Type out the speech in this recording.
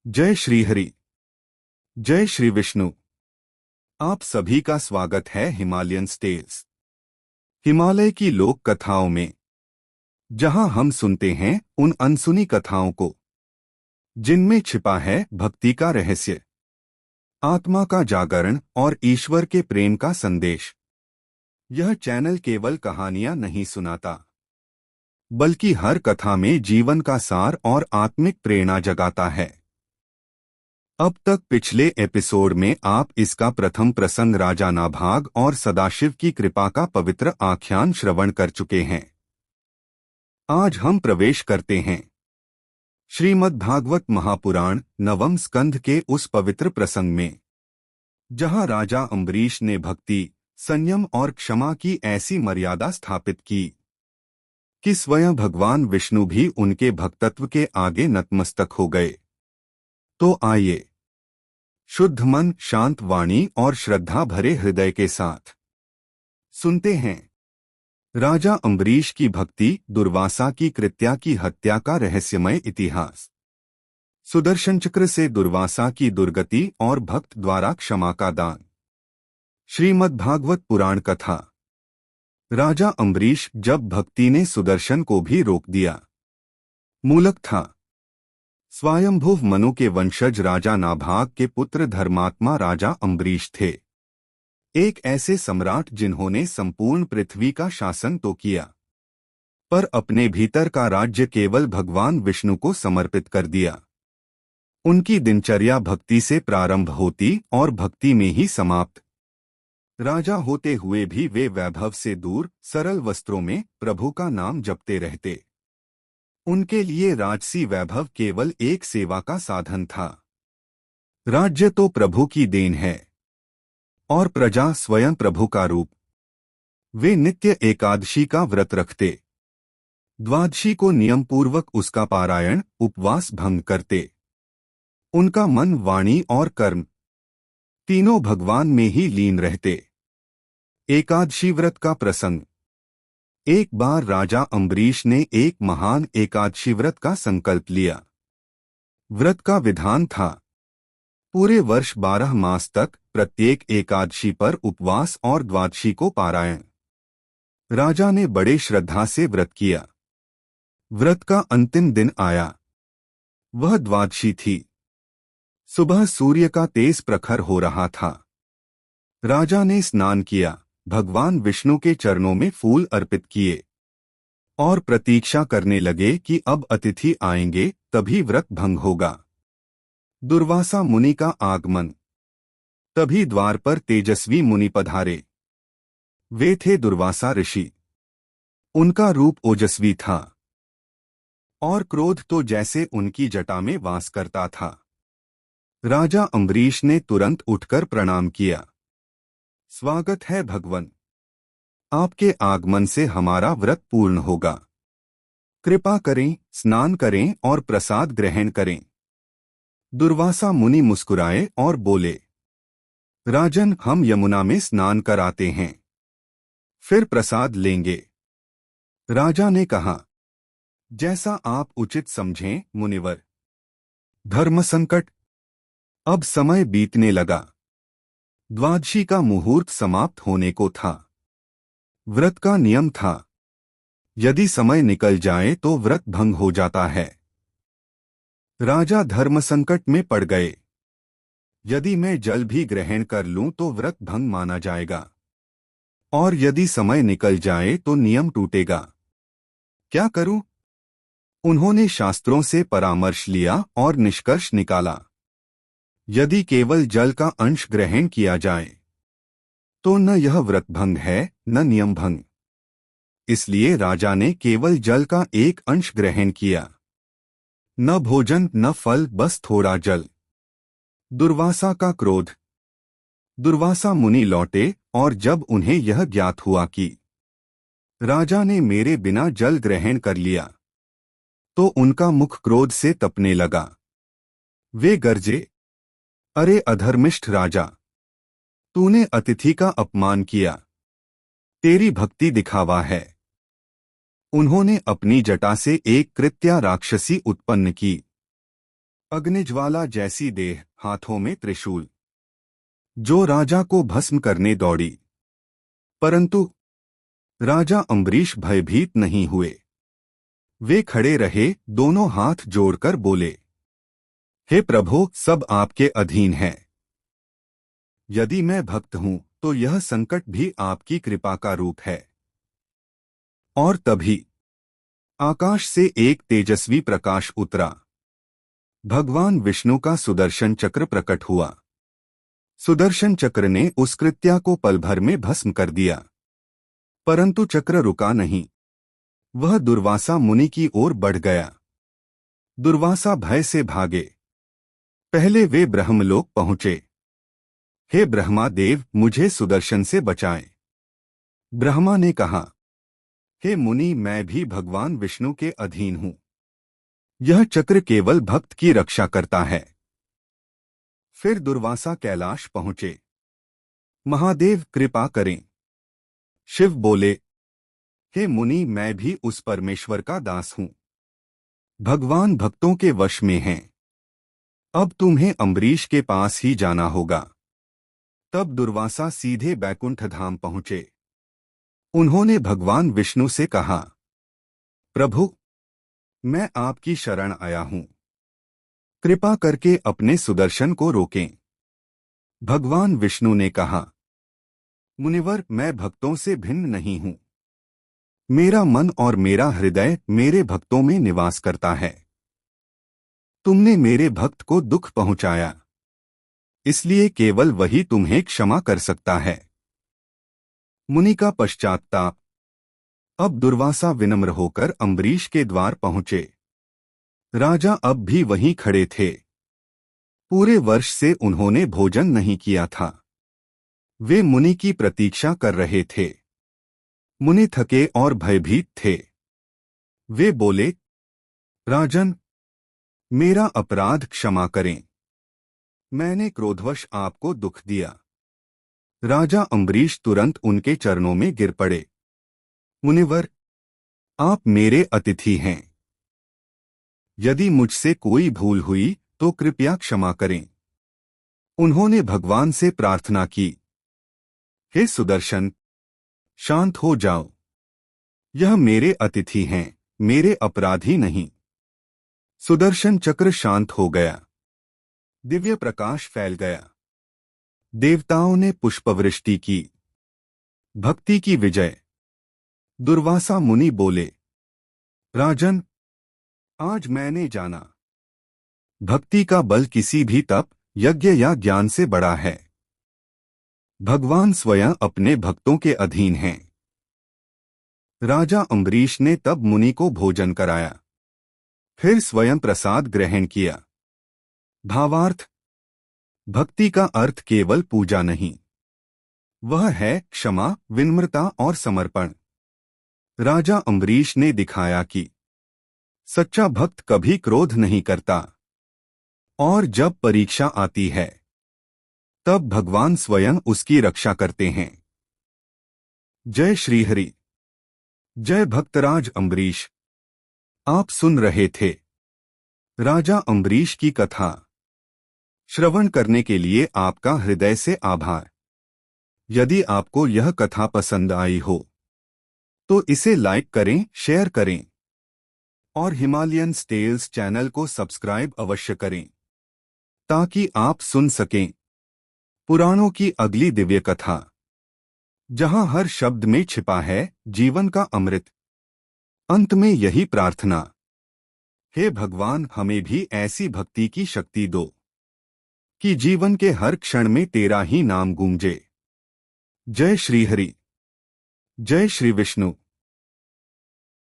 जय श्री हरि। जय श्री विष्णु। आप सभी का स्वागत है हिमालयन टेल्स, हिमालय की लोक कथाओं में, जहां हम सुनते हैं उन अनसुनी कथाओं को जिनमें छिपा है भक्ति का रहस्य, आत्मा का जागरण और ईश्वर के प्रेम का संदेश। यह चैनल केवल कहानियां नहीं सुनाता, बल्कि हर कथा में जीवन का सार और आत्मिक प्रेरणा जगाता है। अब तक पिछले एपिसोड में आप इसका प्रथम प्रसंग राजा नाभाग और सदाशिव की कृपा का पवित्र आख्यान श्रवण कर चुके हैं। आज हम प्रवेश करते हैं श्रीमद् भागवत महापुराण नवम स्कंध के उस पवित्र प्रसंग में, जहां राजा अम्बरीश ने भक्ति, संयम और क्षमा की ऐसी मर्यादा स्थापित की कि स्वयं भगवान विष्णु भी उनके भक्तत्व के आगे नतमस्तक हो गए। तो आइए शुद्ध मन, शांत वाणी और श्रद्धा भरे हृदय के साथ सुनते हैं राजा अम्बरीश की भक्ति, दुर्वासा की कृत्या की हत्या का रहस्यमय इतिहास, सुदर्शन चक्र से दुर्वासा की दुर्गति और भक्त द्वारा क्षमा का दान। श्रीमद् भागवत पुराण कथा। राजा अम्बरीश जब भक्ति ने सुदर्शन को भी रोक दिया। मूलक था स्वयंभुव मनु के वंशज राजा नाभाग के पुत्र धर्मात्मा राजा अम्बरीश थे, एक ऐसे सम्राट जिन्होंने संपूर्ण पृथ्वी का शासन तो किया, पर अपने भीतर का राज्य केवल भगवान विष्णु को समर्पित कर दिया। उनकी दिनचर्या भक्ति से प्रारंभ होती और भक्ति में ही समाप्त। राजा होते हुए भी वे वैभव से दूर सरल वस्त्रों में प्रभु का नाम जपते रहते। उनके लिए राजसी वैभव केवल एक सेवा का साधन था। राज्य तो प्रभु की देन है और प्रजा स्वयं प्रभु का रूप। वे नित्य एकादशी का व्रत रखते, द्वादशी को नियम पूर्वक उसका पारायण, उपवास भंग करते। उनका मन, वाणी और कर्म तीनों भगवान में ही लीन रहते। एकादशी व्रत का प्रसंग। एक बार राजा अम्बरीश ने एक महान एकादशी व्रत का संकल्प लिया। व्रत का विधान था पूरे वर्ष 12 मास तक प्रत्येक एकादशी पर उपवास और द्वादशी को पारायण। राजा ने बड़े श्रद्धा से व्रत किया। व्रत का अंतिम दिन आया। वह द्वादशी थी। सुबह सूर्य का तेज प्रखर हो रहा था। राजा ने स्नान किया, भगवान विष्णु के चरणों में फूल अर्पित किए और प्रतीक्षा करने लगे कि अब अतिथि आएंगे, तभी व्रत भंग होगा। दुर्वासा मुनि का आगमन। तभी द्वार पर तेजस्वी मुनि पधारे। वे थे दुर्वासा ऋषि। उनका रूप ओजस्वी था और क्रोध तो जैसे उनकी जटा में वास करता था। राजा अम्बरीश ने तुरंत उठकर प्रणाम किया। स्वागत है भगवन, आपके आगमन से हमारा व्रत पूर्ण होगा। कृपा करें, स्नान करें और प्रसाद ग्रहण करें। दुर्वासा मुनि मुस्कुराए और बोले, राजन, हम यमुना में स्नान कर आते हैं, फिर प्रसाद लेंगे। राजा ने कहा, जैसा आप उचित समझें मुनिवर। धर्म संकट। अब समय बीतने लगा। द्वादशी का मुहूर्त समाप्त होने को था। व्रत का नियम था, यदि समय निकल जाए तो व्रत भंग हो जाता है। राजा धर्म संकट में पड़ गए। यदि मैं जल भी ग्रहण कर लूं तो व्रत भंग माना जाएगा, और यदि समय निकल जाए तो नियम टूटेगा। क्या करूं? उन्होंने शास्त्रों से परामर्श लिया और निष्कर्ष निकाला, यदि केवल जल का अंश ग्रहण किया जाए तो न यह व्रत भंग है न नियम भंग। इसलिए राजा ने केवल जल का एक अंश ग्रहण किया। न भोजन न फल, बस थोड़ा जल। दुर्वासा का क्रोध। दुर्वासा मुनि लौटे और जब उन्हें यह ज्ञात हुआ कि राजा ने मेरे बिना जल ग्रहण कर लिया, तो उनका मुख क्रोध से तपने लगा। वे गरजे, अरे अधर्मिष्ठ राजा, तूने अतिथि का अपमान किया, तेरी भक्ति दिखावा है। उन्होंने अपनी जटा से एक कृत्या राक्षसी उत्पन्न की। अग्निज्वाला जैसी देह, हाथों में त्रिशूल, जो राजा को भस्म करने दौड़ी। परंतु राजा अम्बरीश भयभीत नहीं हुए। वे खड़े रहे, दोनों हाथ जोड़कर बोले, हे प्रभु, सब आपके अधीन है। यदि मैं भक्त हूं तो यह संकट भी आपकी कृपा का रूप है। और तभी आकाश से एक तेजस्वी प्रकाश उतरा। भगवान विष्णु का सुदर्शन चक्र प्रकट हुआ। सुदर्शन चक्र ने उस कृत्या को पल भर में भस्म कर दिया। परंतु चक्र रुका नहीं, वह दुर्वासा मुनि की ओर बढ़ गया। दुर्वासा भय से भागे। पहले वे ब्रह्मलोक पहुंचे। हे ब्रह्मा देव, मुझे सुदर्शन से बचाएं। ब्रह्मा ने कहा, हे मुनि, मैं भी भगवान विष्णु के अधीन हूं। यह चक्र केवल भक्त की रक्षा करता है। फिर दुर्वासा कैलाश पहुंचे। महादेव, कृपा करें। शिव बोले, हे मुनि, मैं भी उस परमेश्वर का दास हूं। भगवान भक्तों के वश में हैं। अब तुम्हें अम्बरीश के पास ही जाना होगा। तब दुर्वासा सीधे बैकुंठ धाम पहुंचे। उन्होंने भगवान विष्णु से कहा, प्रभु, मैं आपकी शरण आया हूं। कृपा करके अपने सुदर्शन को रोकें। भगवान विष्णु ने कहा, मुनिवर, मैं भक्तों से भिन्न नहीं हूं। मेरा मन और मेरा हृदय मेरे भक्तों में निवास करता है। तुमने मेरे भक्त को दुख पहुंचाया, इसलिए केवल वही तुम्हें क्षमा कर सकता है। मुनि का पश्चात्ताप। अब दुर्वासा विनम्र होकर अम्बरीश के द्वार पहुंचे। राजा अब भी वहीं खड़े थे। पूरे वर्ष से उन्होंने भोजन नहीं किया था। वे मुनि की प्रतीक्षा कर रहे थे। मुनि थके और भयभीत थे। वे बोले, राजन, मेरा अपराध क्षमा करें। मैंने क्रोधवश आपको दुख दिया। राजा अम्बरीश तुरंत उनके चरणों में गिर पड़े। मुनिवर, आप मेरे अतिथि हैं। यदि मुझसे कोई भूल हुई तो कृपया क्षमा करें। उन्होंने भगवान से प्रार्थना की, हे सुदर्शन, शांत हो जाओ। यह मेरे अतिथि हैं, मेरे अपराधी नहीं। सुदर्शन चक्र शांत हो गया। दिव्य प्रकाश फैल गया। देवताओं ने पुष्पवृष्टि की। भक्ति की विजय। दुर्वासा मुनि बोले, राजन, आज मैंने जाना, भक्ति का बल किसी भी तप, यज्ञ या ज्ञान से बड़ा है। भगवान स्वयं अपने भक्तों के अधीन हैं। राजा अम्बरीश ने तब मुनि को भोजन कराया, फिर स्वयं प्रसाद ग्रहण किया। भावार्थ, भक्ति का अर्थ केवल पूजा नहीं, वह है क्षमा, विनम्रता और समर्पण। राजा अम्बरीश ने दिखाया कि सच्चा भक्त कभी क्रोध नहीं करता, और जब परीक्षा आती है तब भगवान स्वयं उसकी रक्षा करते हैं। जय श्री हरि। जय भक्तराज अम्बरीश। आप सुन रहे थे राजा अम्बरीश की कथा। श्रवण करने के लिए आपका हृदय से आभार। यदि आपको यह कथा पसंद आई हो तो इसे लाइक करें, शेयर करें और हिमालयन टेल्स चैनल को सब्सक्राइब अवश्य करें, ताकि आप सुन सकें पुराणों की अगली दिव्य कथा, जहां हर शब्द में छिपा है जीवन का अमृत। अंत में यही प्रार्थना, हे भगवान, हमें भी ऐसी भक्ति की शक्ति दो कि जीवन के हर क्षण में तेरा ही नाम गूंजे। जय श्री हरि। जय श्री विष्णु।